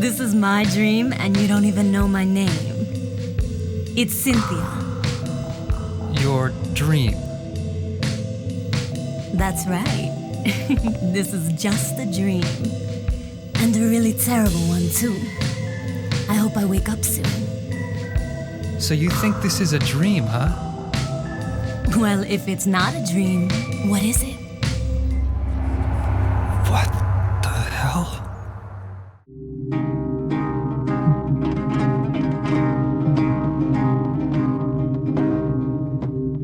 This is my dream, and you don't even know my name. It's Cynthia. Your dream? That's right. This is just a dream. And a really terrible one, too. I hope I wake up soon. So you think this is a dream, huh? Well, if it's not a dream, what is it? What the hell?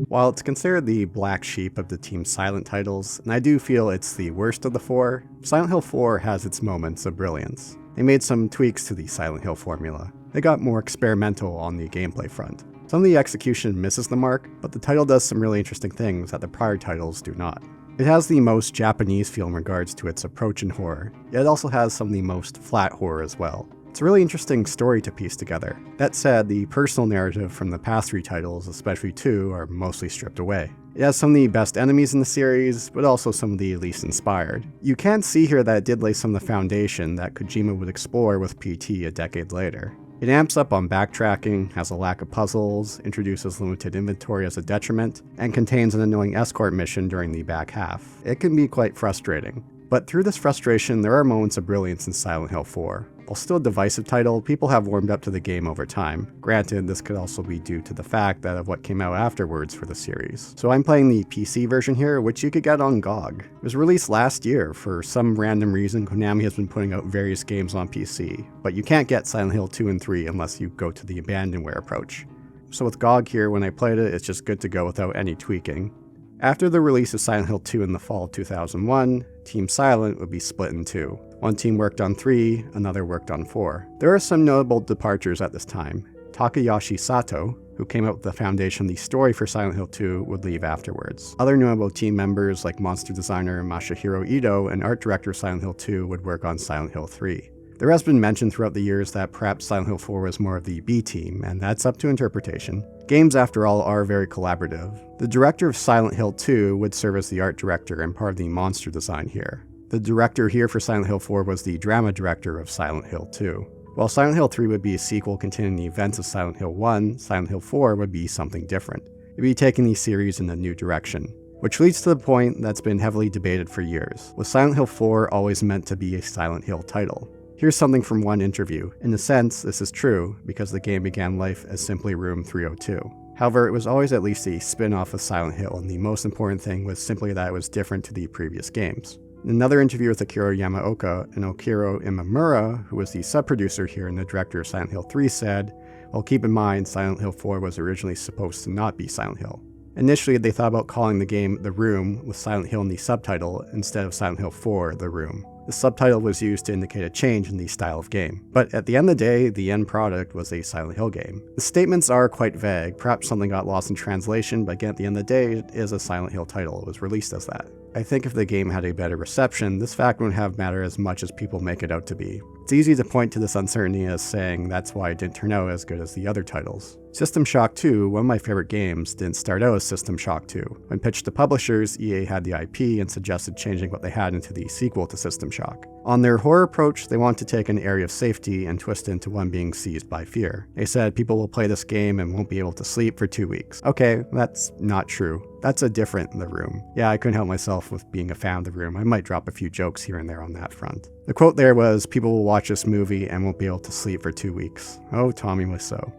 While it's considered the black sheep of the Team Silent titles, and I do feel it's the worst of the four, Silent Hill 4 has its moments of brilliance. They made some tweaks to the Silent Hill formula. They got more experimental on the gameplay front. Some of the execution misses the mark, but the title does some really interesting things that the prior titles do not. It has the most Japanese feel in regards to its approach in horror, yet it also has some of the most flat horror as well. It's a really interesting story to piece together. That said, the personal narrative from the past three titles, especially 2, are mostly stripped away. It has some of the best enemies in the series, but also some of the least inspired. You can see here that it did lay some of the foundation that Kojima would explore with PT a decade later. It amps up on backtracking, has a lack of puzzles, introduces limited inventory as a detriment, and contains an annoying escort mission during the back half. It can be quite frustrating. But through this frustration, there are moments of brilliance in Silent Hill 4. While still a divisive title, people have warmed up to the game over time. Granted, this could also be due to the fact that of what came out afterwards for the series. So I'm playing the PC version here, which you could get on GOG. It was released last year. For some random reason, Konami has been putting out various games on PC, but you can't get Silent Hill 2 and 3 unless you go to the abandonware approach. So with GOG here, when I played it, it's just good to go without any tweaking. After the release of Silent Hill 2 in the fall of 2001, Team Silent would be split in two. One team worked on 3, another worked on 4. There are some notable departures at this time. Takayashi Sato, who came up with the foundation of the story for Silent Hill 2, would leave afterwards. Other notable team members like monster designer Masahiro Ito and art director Silent Hill 2 would work on Silent Hill 3. There has been mention throughout the years that perhaps Silent Hill 4 was more of the B team, and that's up to interpretation. Games, after all, are very collaborative. The director of Silent Hill 2 would serve as the art director and part of the monster design here. The director here for Silent Hill 4 was the drama director of Silent Hill 2. While Silent Hill 3 would be a sequel containing the events of Silent Hill 1, Silent Hill 4 would be something different. It would be taking the series in a new direction. Which leads to the point that's been heavily debated for years. Was Silent Hill 4 always meant to be a Silent Hill title? Here's something from one interview. In a sense, this is true, because the game began life as simply Room 302. However, it was always at least a spin-off of Silent Hill, and the most important thing was simply that it was different to the previous games. In another interview with Akira Yamaoka and Okiro Imamura, who was the sub-producer here and the director of Silent Hill 3, said, "Well, keep in mind, Silent Hill 4 was originally supposed to not be Silent Hill. Initially, they thought about calling the game The Room with Silent Hill in the subtitle instead of Silent Hill 4 The Room. The subtitle was used to indicate a change in the style of game. But at the end of the day, the end product was a Silent Hill game." The statements are quite vague. Perhaps something got lost in translation, but again, at the end of the day, it is a Silent Hill title. It was released as that. I think if the game had a better reception, this fact wouldn't have mattered as much as people make it out to be. It's easy to point to this uncertainty as saying that's why it didn't turn out as good as the other titles. System Shock 2, one of my favorite games, didn't start out as System Shock 2. When pitched to publishers, EA had the IP and suggested changing what they had into the sequel to System Shock. On their horror approach, they wanted to take an area of safety and twist it into one being seized by fear. They said people will play this game and won't be able to sleep for 2 weeks. Okay, that's not true. That's a different The Room. Yeah, I couldn't help myself with being a fan of The Room. I might drop a few jokes here and there on that front. The quote there was, "People will watch this movie and won't be able to sleep for 2 weeks." Oh, Tommy Wiseau.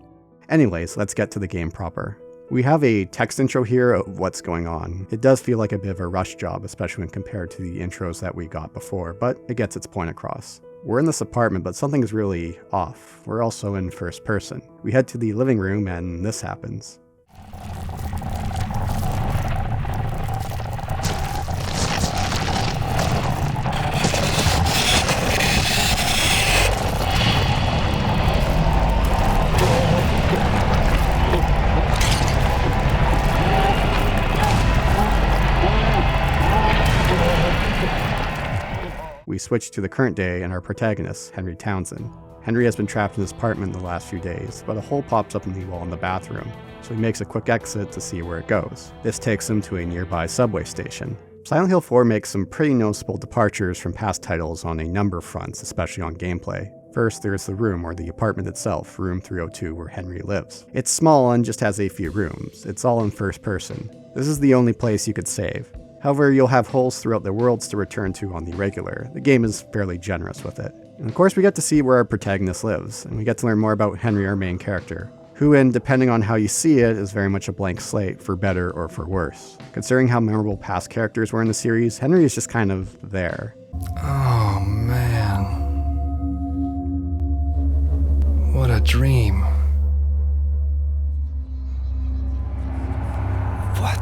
Anyways, let's get to the game proper. We have a text intro here of what's going on. It does feel like a bit of a rush job, especially when compared to the intros that we got before, but it gets its point across. We're in this apartment, but something is really off. We're also in first person. We head to the living room and this happens. We switch to the current day and our protagonist, Henry Townsend. Henry has been trapped in his apartment in the last few days, but a hole pops up in the wall in the bathroom, so he makes a quick exit to see where it goes. This takes him to a nearby subway station. Silent Hill 4 makes some pretty noticeable departures from past titles on a number of fronts, especially on gameplay. First, there's the room, or the apartment itself, room 302, where Henry lives. It's small and just has a few rooms. It's all in first person. This is the only place you could save. However, you'll have holes throughout the worlds to return to on the regular. The game is fairly generous with it. And of course, we get to see where our protagonist lives, and we get to learn more about Henry, our main character, who, and depending on how you see it, is very much a blank slate, for better or for worse. Considering how memorable past characters were in the series, Henry is just kind of there. Oh, man. What a dream. What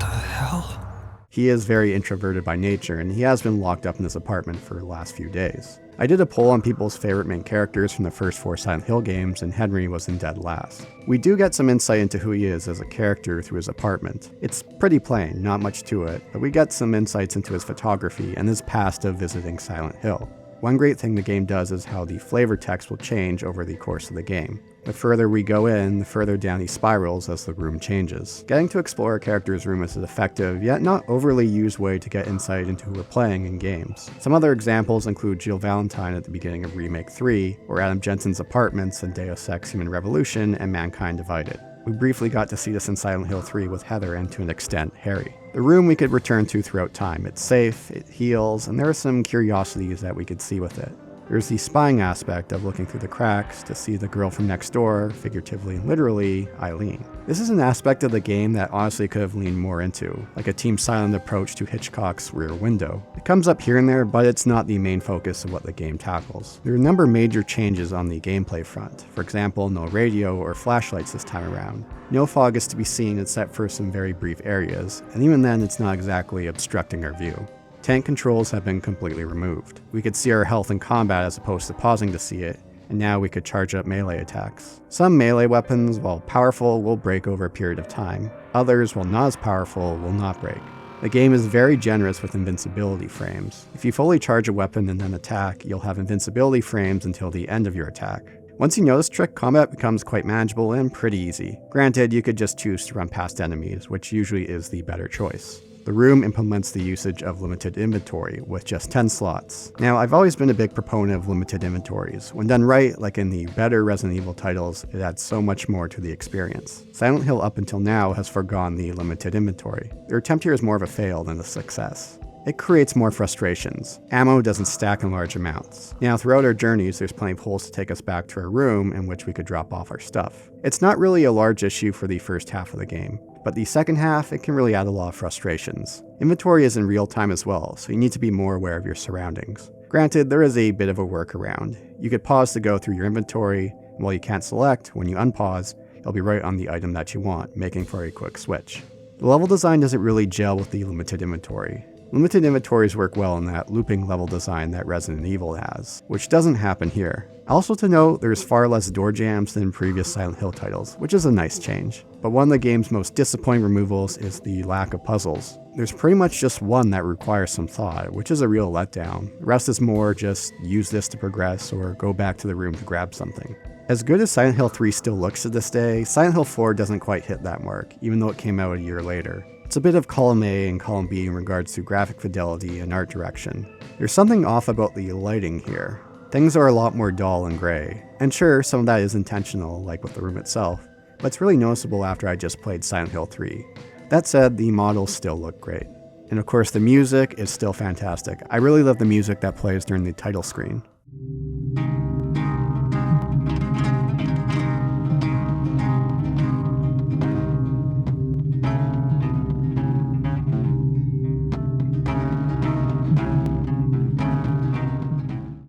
the hell? He is very introverted by nature, and he has been locked up in his apartment for the last few days. I did a poll on people's favorite main characters from the first 4 Silent Hill games, and Henry was in dead last. We do get some insight into who he is as a character through his apartment. It's pretty plain, not much to it, but we get some insights into his photography and his past of visiting Silent Hill. One great thing the game does is how the flavor text will change over the course of the game. The further we go in, the further down he spirals as the room changes. Getting to explore a character's room is an effective, yet not overly used way to get insight into who we're playing in games. Some other examples include Jill Valentine at the beginning of Remake 3, or Adam Jensen's apartments in Deus Ex Human Revolution and Mankind Divided. We briefly got to see this in Silent Hill 3 with Heather and, to an extent, Harry. The room we could return to throughout time. It's safe, it heals, and there are some curiosities that we could see with it. There's the spying aspect of looking through the cracks to see the girl from next door, figuratively and literally, Eileen. This is an aspect of the game that honestly could have leaned more into, like a Team Silent approach to Hitchcock's Rear Window. It comes up here and there, but it's not the main focus of what the game tackles. There are a number of major changes on the gameplay front. For example, no radio or flashlights this time around. No fog is to be seen except for some very brief areas, and even then it's not exactly obstructing our view. Tank controls have been completely removed. We could see our health in combat as opposed to pausing to see it, and now we could charge up melee attacks. Some melee weapons, while powerful, will break over a period of time. Others, while not as powerful, will not break. The game is very generous with invincibility frames. If you fully charge a weapon and then attack, you'll have invincibility frames until the end of your attack. Once you know this trick, combat becomes quite manageable and pretty easy. Granted, you could just choose to run past enemies, which usually is the better choice. The room implements the usage of limited inventory, with just 10 slots. Now, I've always been a big proponent of limited inventories. When done right, like in the better Resident Evil titles, it adds so much more to the experience. Silent Hill up until now has forgone the limited inventory. Their attempt here is more of a fail than a success. It creates more frustrations. Ammo doesn't stack in large amounts. Now, throughout our journeys, there's plenty of holes to take us back to our room in which we could drop off our stuff. It's not really a large issue for the first half of the game, but the second half, it can really add a lot of frustrations. Inventory is in real time as well, so you need to be more aware of your surroundings. Granted, there is a bit of a workaround. You could pause to go through your inventory, and while you can't select, when you unpause, it'll be right on the item that you want, making for a quick switch. The level design doesn't really gel with the limited inventory. Limited inventories work well in that looping level design that Resident Evil has, which doesn't happen here. Also to note, there's far less door jams than in previous Silent Hill titles, which is a nice change. But one of the game's most disappointing removals is the lack of puzzles. There's pretty much just one that requires some thought, which is a real letdown. The rest is more just use this to progress or go back to the room to grab something. As good as Silent Hill 3 still looks to this day, Silent Hill 4 doesn't quite hit that mark, even though it came out a year later. It's a bit of column A and column B in regards to graphic fidelity and art direction. There's something off about the lighting here. Things are a lot more dull and gray. And sure, some of that is intentional, like with the room itself, but it's really noticeable after I just played Silent Hill 3. That said, the models still look great. And of course, the music is still fantastic. I really love the music that plays during the title screen.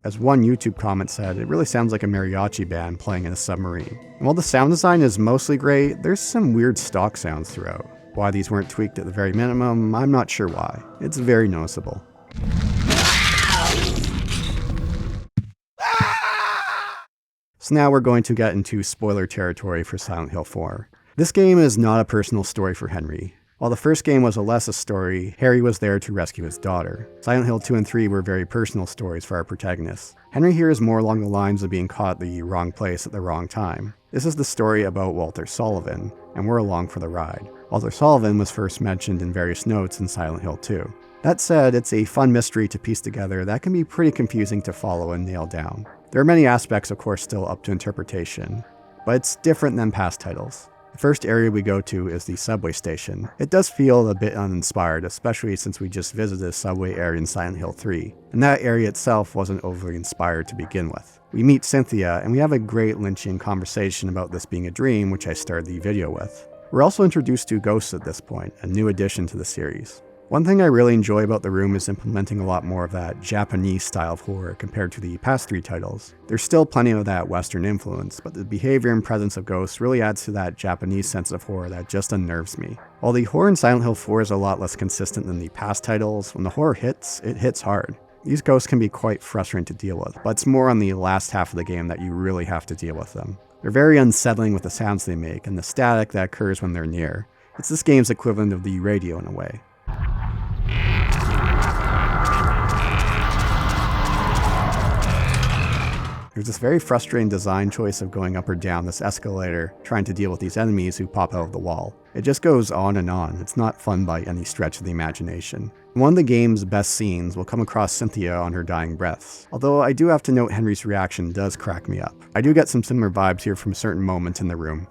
As one YouTube comment said, it really sounds like a mariachi band playing in a submarine. And while the sound design is mostly great, there's some weird stock sounds throughout. Why these weren't tweaked at the very minimum, I'm not sure why. It's very noticeable. So now we're going to get into spoiler territory for Silent Hill 4. This game is not a personal story for Henry. While the first game was a less a story, Harry was there to rescue his daughter. Silent Hill 2 and 3 were very personal stories for our protagonists. Henry here is more along the lines of being caught at the wrong place at the wrong time. This is the story about Walter Sullivan, and we're along for the ride. Walter Sullivan was first mentioned in various notes in Silent Hill 2. That said, it's a fun mystery to piece together that can be pretty confusing to follow and nail down. There are many aspects, of course, still up to interpretation, but it's different than past titles. The first area we go to is the subway station. It does feel a bit uninspired, especially since we just visited a subway area in Silent Hill 3, and that area itself wasn't overly inspired to begin with. We meet Cynthia, and we have a great Lynchian conversation about this being a dream, which I started the video with. We're also introduced to ghosts at this point, a new addition to the series. One thing I really enjoy about the room is implementing a lot more of that Japanese style of horror compared to the past 3 titles. There's still plenty of that Western influence, but the behavior and presence of ghosts really adds to that Japanese sense of horror that just unnerves me. While the horror in Silent Hill 4 is a lot less consistent than the past titles, when the horror hits, it hits hard. These ghosts can be quite frustrating to deal with, but it's more on the last half of the game that you really have to deal with them. They're very unsettling with the sounds they make and the static that occurs when they're near. It's this game's equivalent of the radio in a way. There's this very frustrating design choice of going up or down this escalator, trying to deal with these enemies who pop out of the wall. It just goes on and on. It's not fun by any stretch of the imagination. One of the game's best scenes will come across Cynthia on her dying breaths, although I do have to note Henry's reaction does crack me up. I do get some similar vibes here from certain moments in the room.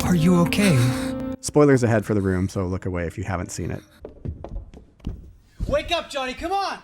Are you okay? Spoilers ahead for the room, so look away if you haven't seen it. Wake up, Johnny, come on!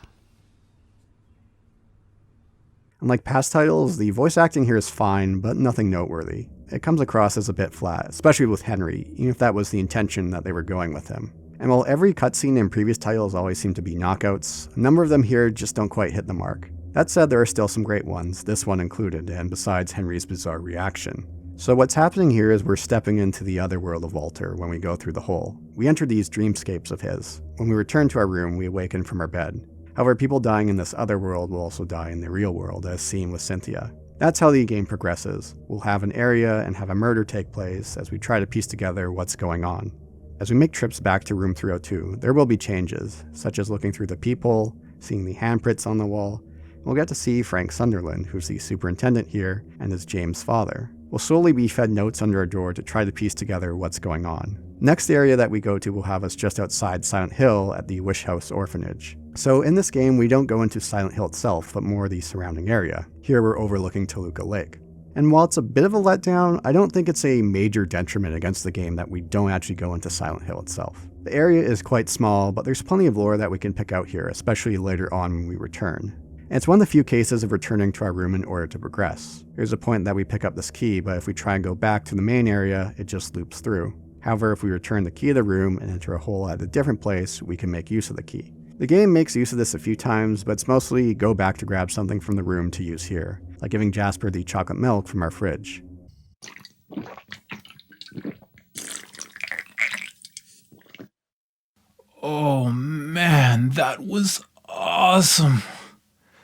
Unlike past titles, the voice acting here is fine, but nothing noteworthy. It comes across as a bit flat, especially with Henry, even if that was the intention that they were going with him. And while every cutscene in previous titles always seem to be knockouts, a number of them here just don't quite hit the mark. That said, there are still some great ones, this one included, and besides Henry's bizarre reaction. So what's happening here is we're stepping into the other world of Walter when we go through the hole. We enter these dreamscapes of his. When we return to our room, we awaken from our bed. However, people dying in this other world will also die in the real world, as seen with Cynthia. That's how the game progresses. We'll have an area and have a murder take place as we try to piece together what's going on. As we make trips back to room 302, there will be changes, such as looking through the peephole, seeing the handprints on the wall. We'll get to see Frank Sunderland, who's the superintendent here, and is James' father. We'll slowly be fed notes under our door to try to piece together what's going on. Next area that we go to will have us just outside Silent Hill at the Wish House Orphanage. So in this game, we don't go into Silent Hill itself, but more the surrounding area. Here we're overlooking Toluca Lake. And while it's a bit of a letdown, I don't think it's a major detriment against the game that we don't actually go into Silent Hill itself. The area is quite small, but there's plenty of lore that we can pick out here, especially later on when we return. And it's one of the few cases of returning to our room in order to progress. There's a point that we pick up this key, but if we try and go back to the main area, it just loops through. However, if we return the key to the room and enter a hole at a different place, we can make use of the key. The game makes use of this a few times, but it's mostly go back to grab something from the room to use here, like giving Jasper the chocolate milk from our fridge. Oh man, that was awesome.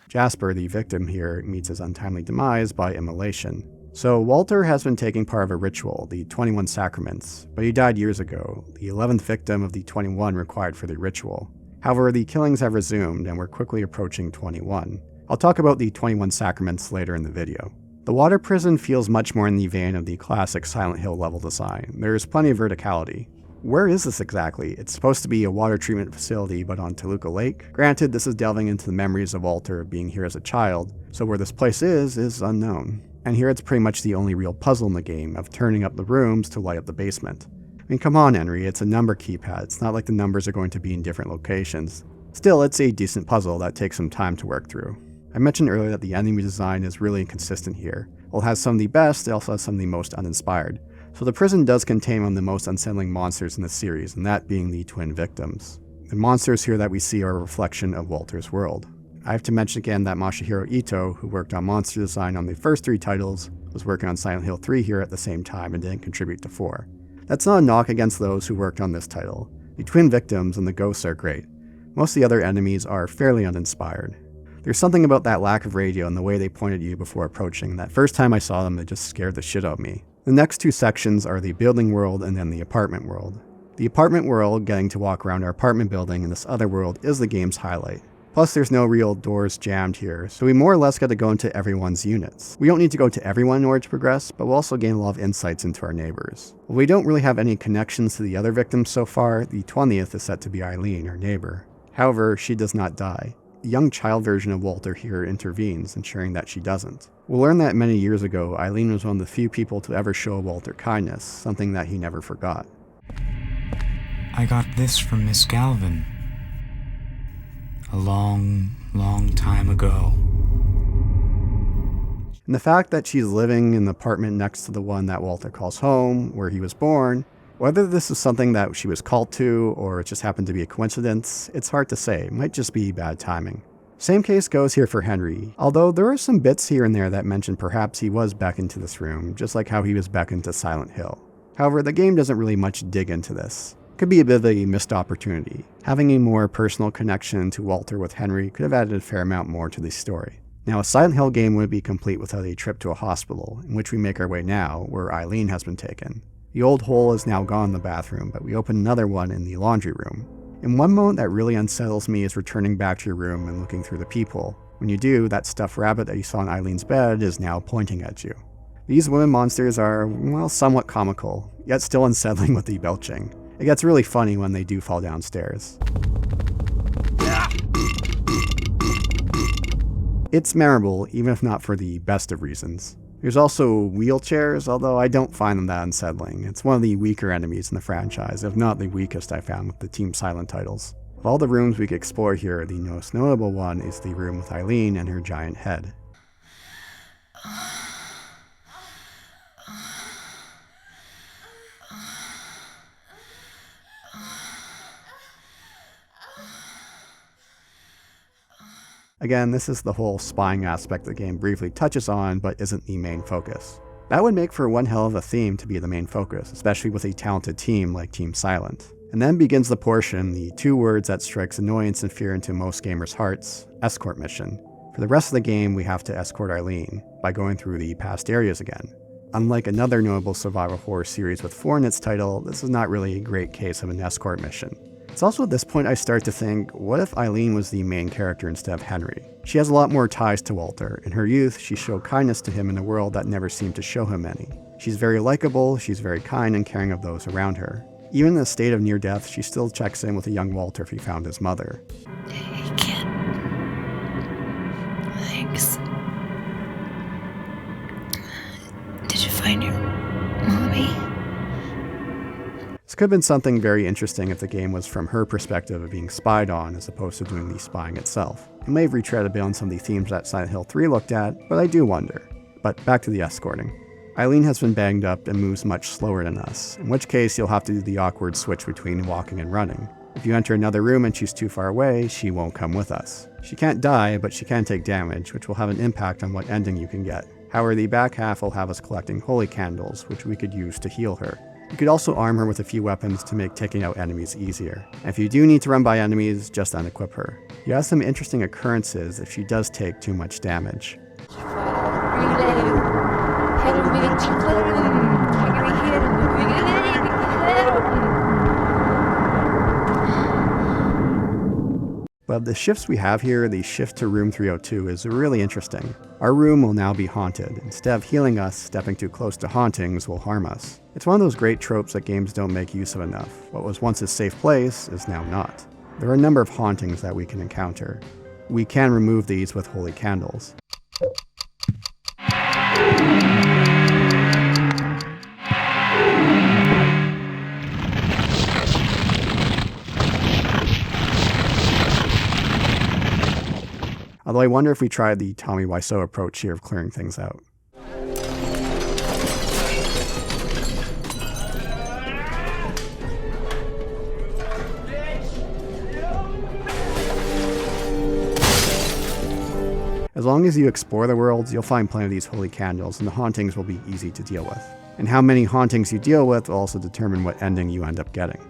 Jasper, the victim here, meets his untimely demise by immolation. So Walter has been taking part of a ritual, the 21 Sacraments, but he died years ago, the 11th victim of the 21 required for the ritual. However, the killings have resumed and we're quickly approaching 21. I'll talk about the 21 Sacraments later in the video. The water prison feels much more in the vein of the classic Silent Hill level design. There's plenty of verticality. Where is this exactly? It's supposed to be a water treatment facility, but on Toluca Lake? Granted, this is delving into the memories of Walter being here as a child, so where this place is unknown. And here it's pretty much the only real puzzle in the game, of turning up the rooms to light up the basement. I mean, come on, Henry, it's a number keypad. It's not like the numbers are going to be in different locations. Still, it's a decent puzzle that takes some time to work through. I mentioned earlier that the enemy design is really inconsistent here. While it has some of the best, it also has some of the most uninspired. So the prison does contain one of the most unsettling monsters in the series, and that being the twin victims. The monsters here that we see are a reflection of Walter's world. I have to mention again that Masahiro Ito, who worked on monster design on the first 3 titles, was working on Silent Hill 3 here at the same time and didn't contribute to 4. That's not a knock against those who worked on this title. The twin victims and the ghosts are great. Most of the other enemies are fairly uninspired. There's something about that lack of radio and the way they pointed at you before approaching that first time I saw them, it just scared the shit out of me. The next 2 sections are the building world and then the apartment world. The apartment world, getting to walk around our apartment building in this other world, is the game's highlight. Plus there's no real doors jammed here, so we more or less get to go into everyone's units. We don't need to go to everyone in order to progress, but we'll also gain a lot of insights into our neighbors. While we don't really have any connections to the other victims so far, the 20th is set to be Eileen, our neighbor. However, she does not die. the young child version of Walter here intervenes, ensuring that she doesn't. We'll learn that many years ago, Eileen was one of the few people to ever show Walter kindness, something that he never forgot. I got this from Miss Galvin. A long, long time ago. And the fact that she's living in the apartment next to the one that Walter calls home, where he was born, whether this is something that she was called to or it just happened to be a coincidence, it's hard to say. It might just be bad timing. Same case goes here for Henry, although there are some bits here and there that mention perhaps he was beckoned to this room, just like how he was beckoned to Silent Hill. However, the game doesn't really much dig into this. It could be a bit of a missed opportunity. Having a more personal connection to Walter with Henry could have added a fair amount more to the story. Now, a Silent Hill game wouldn't be complete without a trip to a hospital, in which we make our way now, where Eileen has been taken. The old hole is now gone in the bathroom, but we open another one in the laundry room. And one moment that really unsettles me is returning back to your room and looking through the peephole. When you do, that stuffed rabbit that you saw in Eileen's bed is now pointing at you. These women monsters are, well, somewhat comical, yet still unsettling with the belching. It gets really funny when they do fall downstairs. It's memorable, even if not for the best of reasons. There's also wheelchairs, although I don't find them that unsettling. It's one of the weaker enemies in the franchise, if not the weakest I found with the Team Silent titles. Of all the rooms we could explore here, the most notable one is the room with Eileen and her giant head. Again, this is the whole spying aspect the game briefly touches on, but isn't the main focus. That would make for one hell of a theme to be the main focus, especially with a talented team like Team Silent. And then begins the portion, the two words that strikes annoyance and fear into most gamers' hearts, escort mission. For the rest of the game, we have to escort Eileen by going through the past areas again. Unlike another notable survival horror series with 4 in its title, this is not really a great case of an escort mission. It's also at this point I start to think, what if Eileen was the main character instead of Henry? She has a lot more ties to Walter. In her youth, she showed kindness to him in a world that never seemed to show him any. She's very likable, she's very kind and caring of those around her. Even in a state of near death, she still checks in with a young Walter if he found his mother. Hey, kid. Thanks. Did you find your mommy? This could have been something very interesting if the game was from her perspective of being spied on as opposed to doing the spying itself. It may have retreaded a bit on some of the themes that Silent Hill 3 looked at, but I do wonder. But back to the escorting. Eileen has been banged up and moves much slower than us, in which case you'll have to do the awkward switch between walking and running. If you enter another room and she's too far away, she won't come with us. She can't die, but she can take damage, which will have an impact on what ending you can get. However, the back half will have us collecting holy candles, which we could use to heal her. You could also arm her with a few weapons to make taking out enemies easier. And if you do need to run by enemies, just unequip her. You have some interesting occurrences if she does take too much damage. But the shifts we have here, the shift to room 302, is really interesting. Our room will now be haunted. Instead of healing us, stepping too close to hauntings will harm us. It's one of those great tropes that games don't make use of enough. What was once a safe place is now not. There are a number of hauntings that we can encounter. We can remove these with holy candles. Although I wonder if we tried the Tommy Wiseau approach here of clearing things out. As long as you explore the worlds, you'll find plenty of these holy candles, and the hauntings will be easy to deal with. And how many hauntings you deal with will also determine what ending you end up getting.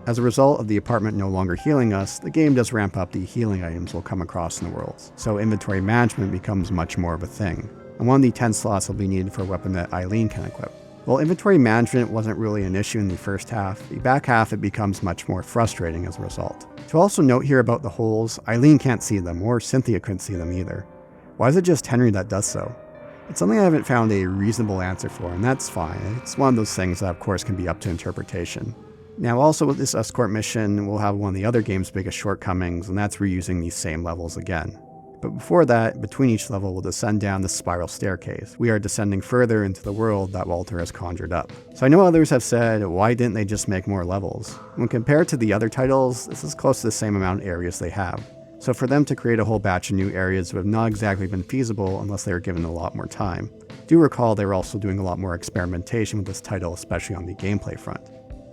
As a result of the apartment no longer healing us, the game does ramp up the healing items we'll come across in the worlds, so inventory management becomes much more of a thing. And one of the 10 slots will be needed for a weapon that Eileen can equip. While inventory management wasn't really an issue in the first half, the back half it becomes much more frustrating as a result. To also note here about the holes, Eileen can't see them, or Cynthia couldn't see them either. Why is it just Henry that does so? It's something I haven't found a reasonable answer for, and that's fine. It's one of those things that of course can be up to interpretation. Now also with this escort mission, we'll have one of the other game's biggest shortcomings, and that's reusing these same levels again. But before that, between each level we'll descend down the spiral staircase. We are descending further into the world that Walter has conjured up. So I know others have said, why didn't they just make more levels? When compared to the other titles, this is close to the same amount of areas they have. So for them to create a whole batch of new areas would have not exactly been feasible unless they were given a lot more time. Do recall they were also doing a lot more experimentation with this title, especially on the gameplay front.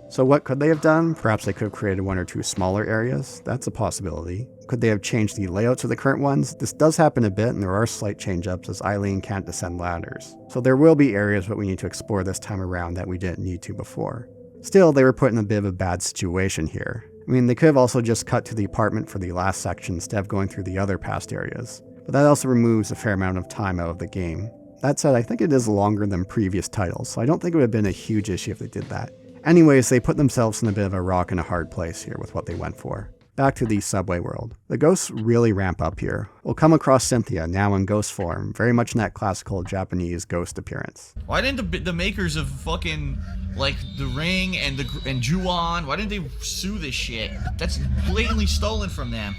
So what could they have done? Perhaps they could have created one or two smaller areas. That's a possibility. Could they have changed the layouts of the current ones? This does happen a bit, and there are slight change-ups as Eileen can't descend ladders. So there will be areas that we need to explore this time around that we didn't need to before. Still, they were put in a bit of a bad situation here. I mean, they could have also just cut to the apartment for the last section instead of going through the other past areas. But that also removes a fair amount of time out of the game. That said, I think it is longer than previous titles, so I don't think it would have been a huge issue if they did that. Anyways, they put themselves in a bit of a rock and a hard place here with what they went for. Back to the subway world. The ghosts really ramp up here. We'll come across Cynthia, now in ghost form, very much in that classical Japanese ghost appearance. Why didn't the makers of fucking, like, The Ring and Ju-on, why didn't they sue this shit? That's blatantly stolen from them.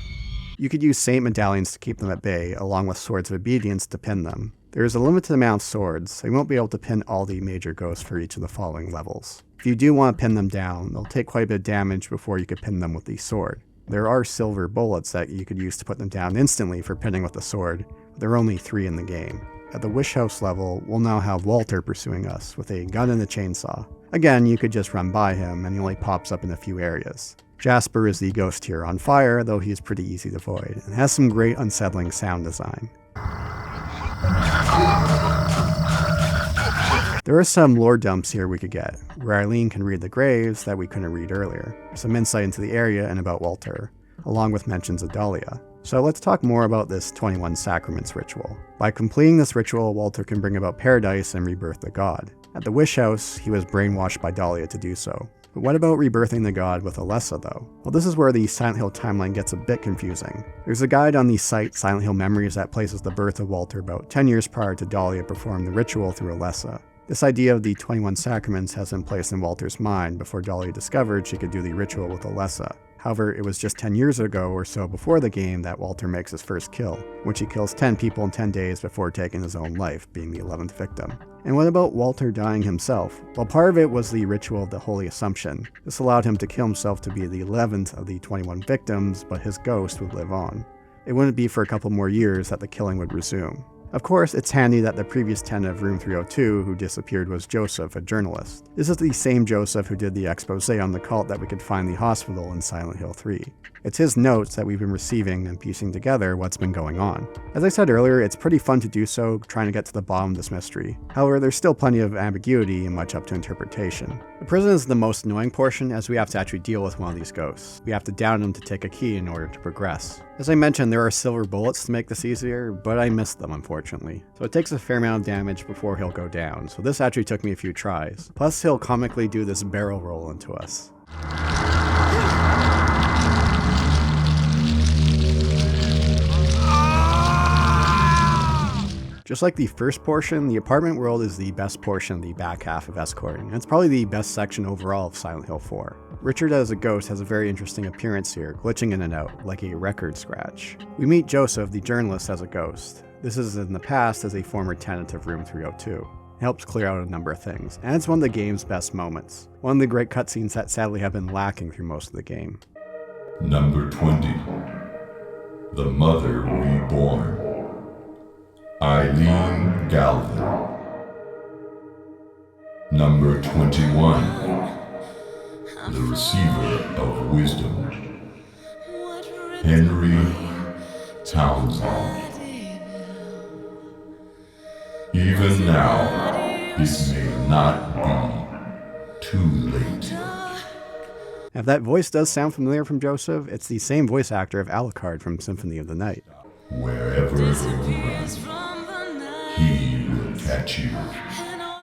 You could use saint medallions to keep them at bay, along with swords of obedience to pin them. There is a limited amount of swords, so you won't be able to pin all the major ghosts for each of the following levels. If you do want to pin them down, they'll take quite a bit of damage before you could pin them with the sword. There are silver bullets that you could use to put them down instantly for pinning with the sword, but there are only 3 in the game. At the Wish House level, we'll now have Walter pursuing us with a gun and a chainsaw. Again, you could just run by him and he only pops up in a few areas. Jasper is the ghost here on fire, though he is pretty easy to avoid, and has some great unsettling sound design. There are some lore dumps here we could get, where Eileen can read the graves that we couldn't read earlier, some insight into the area and about Walter, along with mentions of Dahlia. So let's talk more about this 21 Sacraments ritual. By completing this ritual, Walter can bring about paradise and rebirth the god. At the Wish House, he was brainwashed by Dahlia to do so. But what about rebirthing the god with Alessa though? Well, this is where the Silent Hill timeline gets a bit confusing. There's a guide on the site Silent Hill Memories that places the birth of Walter about 10 years prior to Dahlia performing the ritual through Alessa. This idea of the 21 Sacraments has been placed in Walter's mind before Dahlia discovered she could do the ritual with Alessa. However, it was just 10 years ago or so before the game that Walter makes his first kill, which he kills 10 people in 10 days before taking his own life, being the 11th victim. And what about Walter dying himself? Well, part of it was the ritual of the Holy Assumption. This allowed him to kill himself to be the 11th of the 21 victims, but his ghost would live on. It wouldn't be for a couple more years that the killing would resume. Of course, it's handy that the previous tenant of Room 302 who disappeared was Joseph, a journalist. This is the same Joseph who did the expose on the cult that we could find in the hospital in Silent Hill 3. It's his notes that we've been receiving and piecing together what's been going on. As I said earlier, it's pretty fun to do so, trying to get to the bottom of this mystery. However, there's still plenty of ambiguity and much up to interpretation. The prison is the most annoying portion, as we have to actually deal with one of these ghosts. We have to down him to take a key in order to progress. As I mentioned, there are silver bullets to make this easier, but I missed them unfortunately. So it takes a fair amount of damage before he'll go down, so this actually took me a few tries. Plus he'll comically do this barrel roll into us. Just like the first portion, the apartment world is the best portion of the back half of escorting, and it's probably the best section overall of Silent Hill 4. Richard as a ghost has a very interesting appearance here, glitching in and out, like a record scratch. We meet Joseph, the journalist, as a ghost. This is in the past as a former tenant of Room 302. It helps clear out a number of things, and it's one of the game's best moments. One of the great cutscenes that sadly have been lacking through most of the game. Number 20. The Mother Reborn. Eileen Galvin. Number 21. The Receiver of Wisdom. Henry Townsend. Even now, it may not be too late. If that voice does sound familiar from Joseph, it's the same voice actor of Alucard from Symphony of the Night. Wherever they run, he will catch you.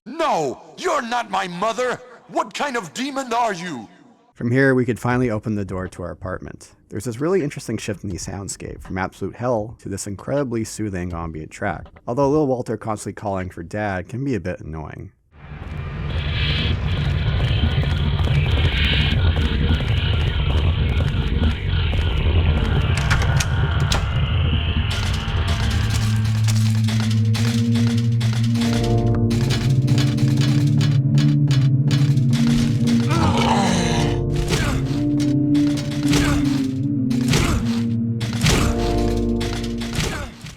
No! You're not my mother! What kind of demon are you? From here, we could finally open the door to our apartment. There's this really interesting shift in the soundscape, from absolute hell to this incredibly soothing ambient track, although little Walter constantly calling for Dad can be a bit annoying.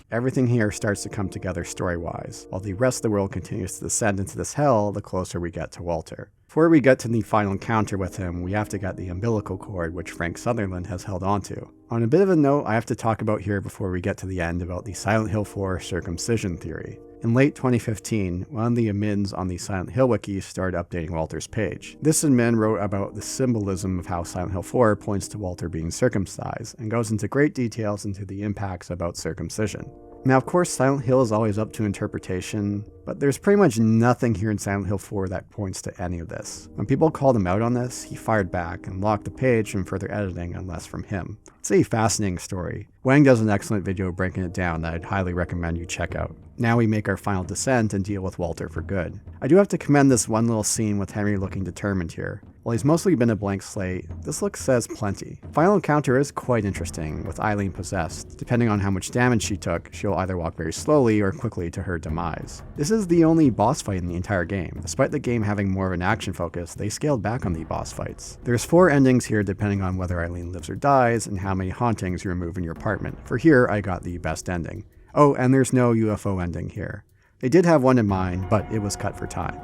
Everything here starts to come together story-wise, while the rest of the world continues to descend into this hell the closer we get to Walter. Before we get to the final encounter with him, we have to get the umbilical cord which Frank Sutherland has held onto. On a bit of a note, I have to talk about here before we get to the end about the Silent Hill 4 Circumcision Theory. In late 2015, one of the admins on the Silent Hill wiki started updating Walter's page. This admin wrote about the symbolism of how Silent Hill 4 points to Walter being circumcised, and goes into great details into the impacts about circumcision. Now, of course, Silent Hill is always up to interpretation, but there's pretty much nothing here in Silent Hill 4 that points to any of this. When people called him out on this, he fired back and locked the page from further editing unless from him. It's a fascinating story. Wang does an excellent video breaking it down that I'd highly recommend you check out. Now we make our final descent and deal with Walter for good. I do have to commend this one little scene with Henry looking determined here. While he's mostly been a blank slate, this look says plenty. Final encounter is quite interesting, with Eileen possessed. Depending on how much damage she took, she'll either walk very slowly or quickly to her demise. This is the only boss fight in the entire game. Despite the game having more of an action focus, they scaled back on the boss fights. There's 4 endings here depending on whether Eileen lives or dies, and how many hauntings you remove in your apartment. For here, I got the best ending. Oh, and there's no UFO ending here. They did have one in mind, but it was cut for time.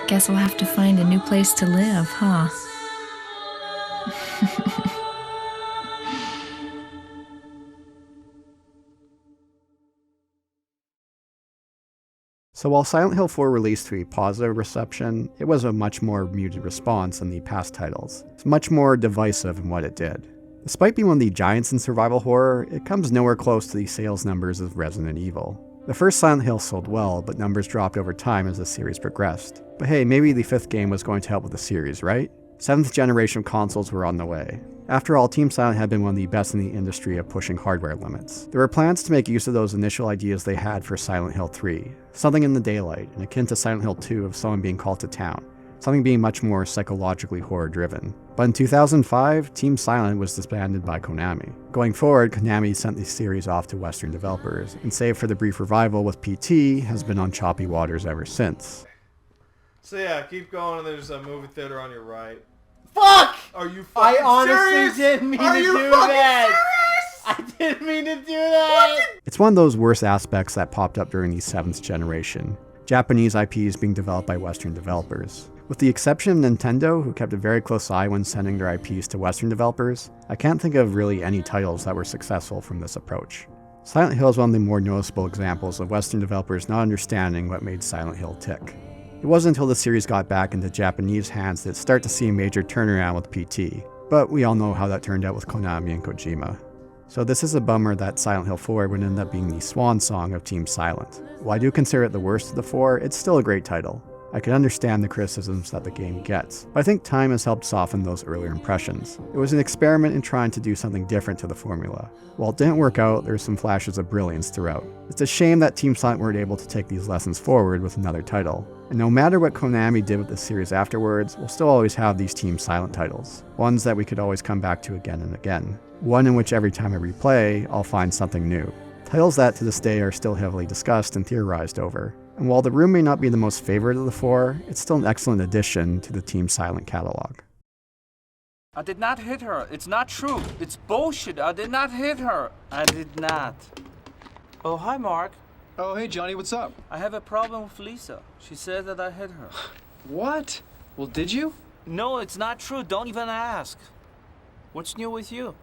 Guess we'll have to find a new place to live, huh? So while Silent Hill 4 released to a positive reception, it was a much more muted response than the past titles. It's much more divisive in what it did. Despite being one of the giants in survival horror, it comes nowhere close to the sales numbers of Resident Evil. The first Silent Hill sold well, but numbers dropped over time as the series progressed. But hey, maybe the 5th game was going to help with the series, right? 7th generation consoles were on the way. After all, Team Silent had been one of the best in the industry of pushing hardware limits. There were plans to make use of those initial ideas they had for Silent Hill 3, something in the daylight, and akin to Silent Hill 2 of someone being called to town, something being much more psychologically horror-driven. But in 2005, Team Silent was disbanded by Konami. Going forward, Konami sent the series off to Western developers, and save for the brief revival with PT, has been on choppy waters ever since. So yeah, keep going, and there's a movie theater on your right. Fuck! Are you fucking I honestly serious? didn't mean Are to you do fucking that. serious? I didn't mean to do that. It's one of those worst aspects that popped up during the 7th generation. Japanese IPs being developed by Western developers. With the exception of Nintendo, who kept a very close eye when sending their IPs to Western developers, I can't think of really any titles that were successful from this approach. Silent Hill is one of the more noticeable examples of Western developers not understanding what made Silent Hill tick. It wasn't until the series got back into Japanese hands that it started to see a major turnaround with PT, but we all know how that turned out with Konami and Kojima. So this is a bummer that Silent Hill 4 would end up being the swan song of Team Silent. While I do consider it the worst of the 4, it's still a great title. I can understand the criticisms that the game gets, but I think time has helped soften those earlier impressions. It was an experiment in trying to do something different to the formula. While it didn't work out, there's some flashes of brilliance throughout. It's a shame that Team Silent weren't able to take these lessons forward with another title. And no matter what Konami did with the series afterwards, we'll still always have these Team Silent titles. Ones that we could always come back to again and again. One in which every time I replay, I'll find something new. Titles that to this day are still heavily discussed and theorized over. And while The Room may not be the most favorite of the 4, it's still an excellent addition to the Team Silent catalog. I did not hit her. It's not true. It's bullshit. I did not hit her. I did not. Oh, hi, Mark. Oh, hey, Johnny, what's up? I have a problem with Lisa. She said that I hit her. What? Well, did you? No, it's not true. Don't even ask. What's new with you?